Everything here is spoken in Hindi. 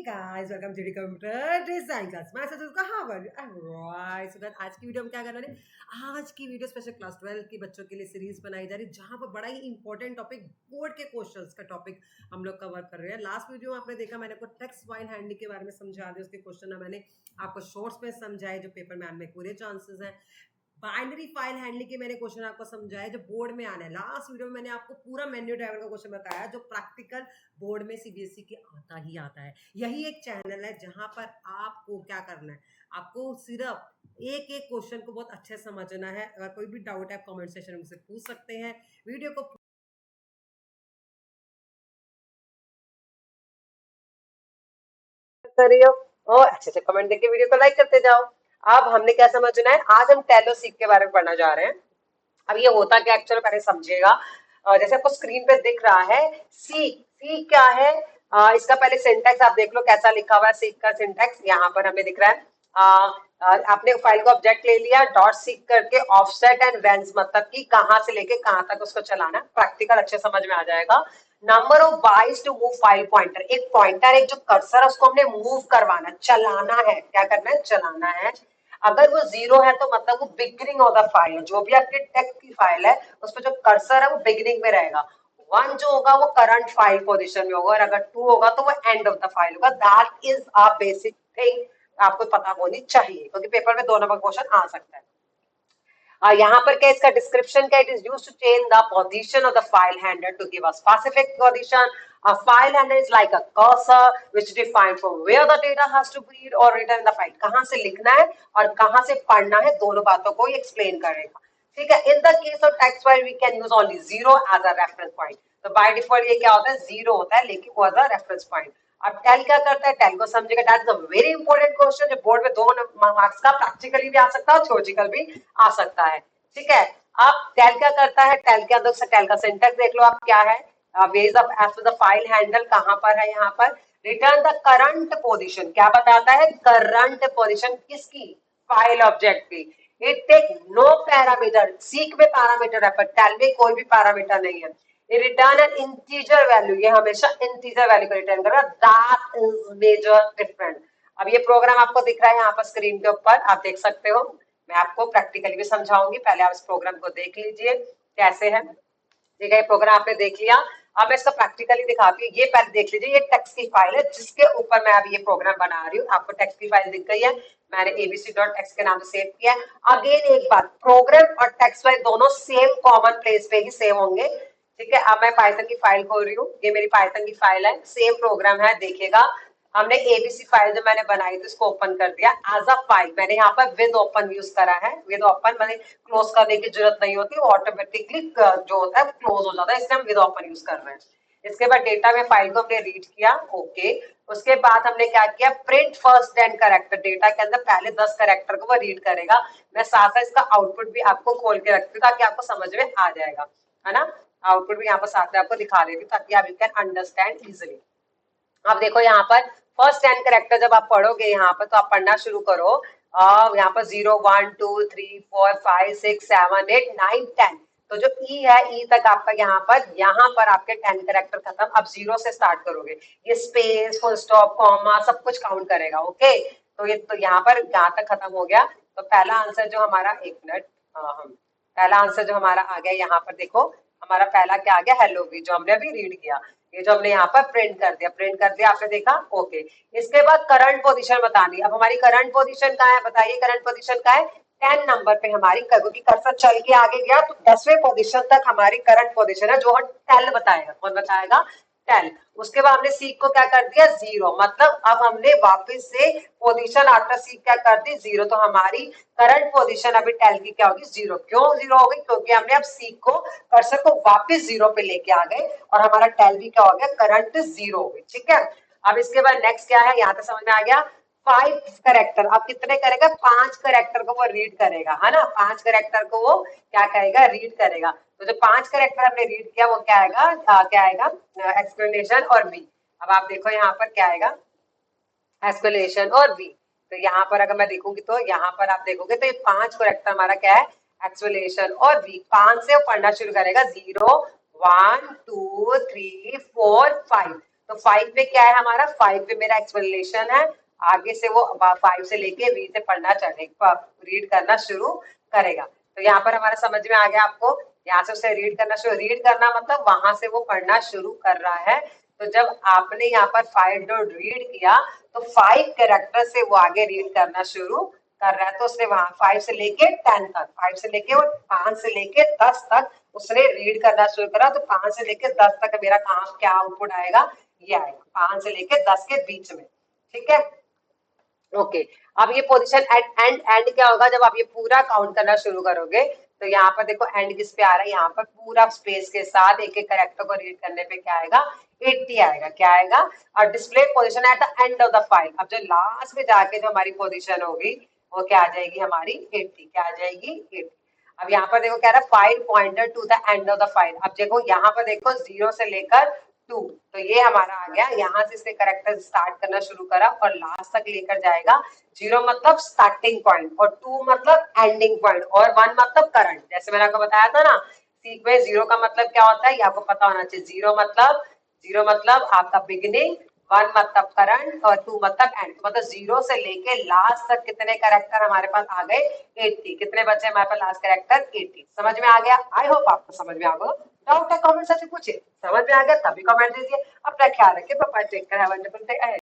guys, welcome to the computer design class. मैं सच उसका हाँ बोल right. So that आज की वीडियो में क्या करना है? आज की वीडियो स्पेशल क्लास 12 के बच्चों के लिए सीरीज बनाई जा रही है जहाँ पर बड़ा ही इंपॉर्टेंट टॉपिक बोर्ड के क्वेश्चंस का टॉपिक हम लोग कवर कर रहे हैं. लास्ट वीडियो में आपने देखा मैंने आपको टेक्स्ट फाइल हैंडलिंग के बारे में समझा दिया. उसके क्वेश्चन मैंने आपको शॉर्ट्स में समझाए जो पेपर में आने में पूरे चांसेस हैं. बाइनरी फाइल हैंडलिंग के मैंने क्वेश्चन आपको समझाया जो बोर्ड में आना है. लास्ट वीडियो में मैंने आपको पूरा मेन्यू ड्राइवर का क्वेश्चन बताया जो प्रैक्टिकल बोर्ड में सीबीएसई के आता ही आता है. यही एक चैनल है जहां पर आपको क्या करना है, आपको सिर्फ एक एक क्वेश्चन को बहुत अच्छे से समझना है. अगर कोई भी डाउट है आप कमेंट सेक्शन में मुझसे पूछ सकते हैं. वीडियो को कर रही हो और अच्छे से कमेंट देके वीडियो को लाइक करते जाओ. अब हमने क्या समझना है, आज हम टेलो सीख के बारे में पढ़ना जा रहे हैं. अब ये होता क्या एक्चुअली पहले समझिएगा. जैसे आपको स्क्रीन पे दिख रहा है सीक. सीक क्या है, इसका पहले सिंटैक्स आप देख लो कैसा लिखा हुआ है. सीक का सिंटैक्स यहाँ पर हमें दिख रहा है. आपने फाइल को ऑब्जेक्ट ले लिया, डॉट सीक करके ऑफसेट एंड रेंज मतलब कि कहाँ से लेके कहाँ तक उसको चलाना है. प्रैक्टिकल अच्छे समझ में आ जाएगा. Number of bytes to move file pointer. एक पॉइंटर, एक जो कर्सर है उसको हमने मूव करवाना, चलाना है. क्या करना है, चलाना है. अगर वो 0 है तो मतलब वो बिगिनिंग ऑफ द फाइल है. जो भी आपके टेक्स्ट की फाइल है उस पर जो कर्सर है वो बिगिनिंग में रहेगा. 1 जो होगा वो करंट फाइल पोजीशन में होगा और अगर 2 होगा तो वो एंड ऑफ द फाइल होगा. That is a basic thing आपको पता होनी चाहिए क्योंकि पेपर में 2 नंबर क्वेश्चन आ सकता है. यहाँ पर क्या इसका डिस्क्रिप्शन क्या, it is used to change the position of the file handler to give a specific position. A file handler is like a cursor which defines from where the data has to be read or written in the file. कहाँ से लिखना है और कहाँ से पढ़ना है, दोनों बातों को ये एक्सप्लेन करेगा. ठीक है. In the case of text file we can use only 0 as a reference point. तो बाय डिफॉल्ट ये क्या होता है, 0 होता है लेकिन वो एज अ रेफरेंस पॉइंट. अब टेल क्या करता है, टेल को समझेगा. That is a very important question जो बोर्ड में 2 मार्क्स का प्रैक्टिकली भी आ सकता है और थ्योरेटिकल भी आ सकता है. ठीक है. अब टेल क्या करता है, टेल के अंदर से टेल का सिंटैक्स देख लो आप क्या है. Ways of as to the file handle कहां पर है, यहाँ पर रिटर्न द करंट पोजीशन. क्या बताता है, करंट पोजीशन किसकी, फाइल ऑब्जेक्ट की. It take no parameter. Seek में पैरामीटर है पर टेल में कोई भी पैरामीटर नहीं है. ये रिटर्न एन इंटीजर वैल्यू, ये हमेशा इंटीजर वैल्यू को रिटर्न करेगा. That is major different. अब ये प्रोग्राम आपको दिख रहा है यहाँ पर स्क्रीन के ऊपर, आप देख सकते हो. मैं आपको प्रैक्टिकली भी समझाऊंगी, पहले आप इस प्रोग्राम को देख लीजिए कैसे है. ठीक है, ये प्रोग्राम आपने देख लिया. अब मैं इसका प्रैक्टिकली दिखाती हूँ. ये पहले देख लीजिए, ये टेक्स्ट की फाइल है जिसके ऊपर मैं अभी ये प्रोग्राम बना रही हूँ. आपको टेक्स्ट की फाइल दिख गई है, मैंने abc.txt के नाम से सेव किया है. अगेन एक बात, प्रोग्राम और टेक्स्ट फाइल दोनों सेम कॉमन प्लेस पे ही सेव होंगे. ठीक है. अब मैं पाइथन की फाइल खोल रही हूँ, ये मेरी पाइथन की फाइल है, सेम प्रोग्राम है. देखिएगा हमने एबीसी फाइल जो मैंने बनाई थी उसको ओपन कर दिया एज अ फाइल. मैंने यहाँ पर विद ओपन यूज करा है. विद ओपन मैंने क्लोज करने की जरूरत नहीं होती, ऑटोमेटिकली जो होता है क्लोज हो जाता है, इसलिए हम विद ओपन यूज कर रहे हैं. इसके बाद डेटा में फाइल को हमने रीड किया. ओके. उसके बाद हमने क्या किया, प्रिंट फर्स्ट 10 कैरेक्टर. डेटा के अंदर पहले 10 कैरेक्टर को वो रीड करेगा. मैं साथ साथ इसका आउटपुट भी आपको खोल के रखती हूँ ताकि आपको समझ में आ जाएगा, है ना. आउटपुट भी यहाँ पर साथ में आपको दिखा देती हूँ ताकि आप यू कैन अंडरस्टैंड इजिली. अब देखो यहाँ पर फर्स्ट 10 कैरेक्टर जब आप पढ़ोगे यहाँ पर तो आप पढ़ना शुरू करो. यहाँ पर 0 1 2 3 4 5 6 7 8 9 10. तो जो ई है, ई तक आपका यहाँ पर आपके 10 कैरेक्टर खत्म. अब 0 से स्टार्ट करोगे, ये स्पेस फुल स्टॉप कॉमा सब कुछ काउंट करेगा. ओके. तो ये तो यहाँ पर यहाँ तक खत्म हो गया. तो पहला आंसर जो हमारा, एक मिनट, पहला आंसर जो हमारा आ गया यहाँ पर देखो, हमारा पहला क्या आ गया, हेलो वी, जो हमने अभी रीड किया. ये जो हमने यहाँ पर प्रिंट कर दिया, प्रिंट कर दिया, आपने देखा. ओके. इसके बाद करंट पोजीशन बतानी. अब हमारी करंट पोजीशन कहाँ है, बताइए करंट पोजीशन कहाँ है. 10 नंबर पे हमारी, क्योंकि कर्सर चल के आगे गया तो 10वें पोजीशन तक हमारी करंट पोजीशन है जो हम टेल बताएगा. कौन बताएगा, टेल. उसके बाद हमने सीक को क्या कर दिया, 0. मतलब अब हमने वापस से पोजीशन आफ्टर सीक क्या कर दी, 0. तो हमारी करंट पोजीशन अभी टेल की क्या होगी, 0. क्यों 0 हो गई, क्योंकि हमने अब सीक को, कर्सर को वापस 0 पे लेके आ गए और हमारा टेल भी क्या हो गया, करंट 0 हो गई. ठीक है. अब इसके बाद नेक्स्ट क्या है, यहाँ तक समझ में आ गया. 5 करेक्टर, अब कितने करेगा, 5 करेक्टर को वो रीड करेगा, है ना. 5 करेक्टर को वो क्या करेगा, रीड करेगा. तो जो 5 करेक्टर हमने रीड किया वो क्या आएगा, क्या आएगा, एक्सप्लेनेशन और वी. अब आप देखो यहाँ पर क्या आएगा, एक्सप्लेनेशन और वी. तो यहाँ पर अगर मैं देखूंगी तो यहाँ पर आप देखोगे तो ये 5 करेक्टर हमारा क्या है, एक्सप्लेनेशन और वी. 5 से वो पढ़ना शुरू करेगा, 0 1 2 3 4 5. तो 5 पे क्या है हमारा, 5 पे मेरा एक्सप्लेनेशन है, आगे से वो 5 से लेके वी से पढ़ना चलेगा, रीड करना शुरू करेगा। तो यहाँ पर हमारा समझ में आ गया आपको, यहाँ से उसे रीड करना शुरू, रीड करना मतलब वहां से वो पढ़ना शुरू कर रहा है। तो जब आपने यहाँ पर 5 डॉट रीड किया तो 5 कैरेक्टर से वो आगे रीड करना शुरू कर रहा है। तो उसने वहां 5 से लेके 10 तक, 5 से लेके और 5 से लेके 10 तक उसने रीड करना शुरू करा। तो 5 से लेके 10 तक मेरा काम क्या आउटपुट आएगा, ये आएगा 5 से लेके 10 के बीच में। ठीक है, ओके। अब ये पोजीशन एट एंड, एंड क्या होगा जब आप ये पूरा काउंट करना शुरू करोगे। तो यहाँ पर देखो एंड किस पे आ रहा है, यहाँ पर पूरा स्पेस के साथ एक एक कैरेक्टर को रीड करने पे क्या आएगा, 80 आएगा। क्या आएगा, और display position at the end of the file. अब जो लास्ट में जाके जो हमारी पोजीशन होगी वो क्या आ जाएगी हमारी 80, क्या आ जाएगी 80। अब यहाँ पर देखो क्या रहा है, file pointer to the end of the file. अब देखो यहाँ पर देखो 0 से लेकर 2, तो ये हमारा आ गया, यहाँ से इसने करेक्टर स्टार्ट करना शुरू करा और लास्ट तक लेकर जाएगा। 0 मतलब स्टार्टिंग पॉइंट और 2 मतलब एंडिंग पॉइंट और 1 मतलब करंट। जैसे मैंने आपको बताया था ना सीक्वेंस, 0 का मतलब क्या होता है ये आपको पता होना चाहिए। 0 मतलब आपका बिगिनिंग, 1 मतलब करंट और 2 मतलब एंड। मतलब 0 से लेके लास्ट तक कितने कैरेक्टर हमारे पास आ गए, 80। कितने बचे हमारे पास लास्ट कैरेक्टर, 80। समझ में आ गया, आई होप आपको समझ में आ गया। डाउट है कमेंट से पूछिए, समझ में आ गया तभी कमेंट दीजिए। अपना ख्याल रखिए, bye, take care, have a wonderful day.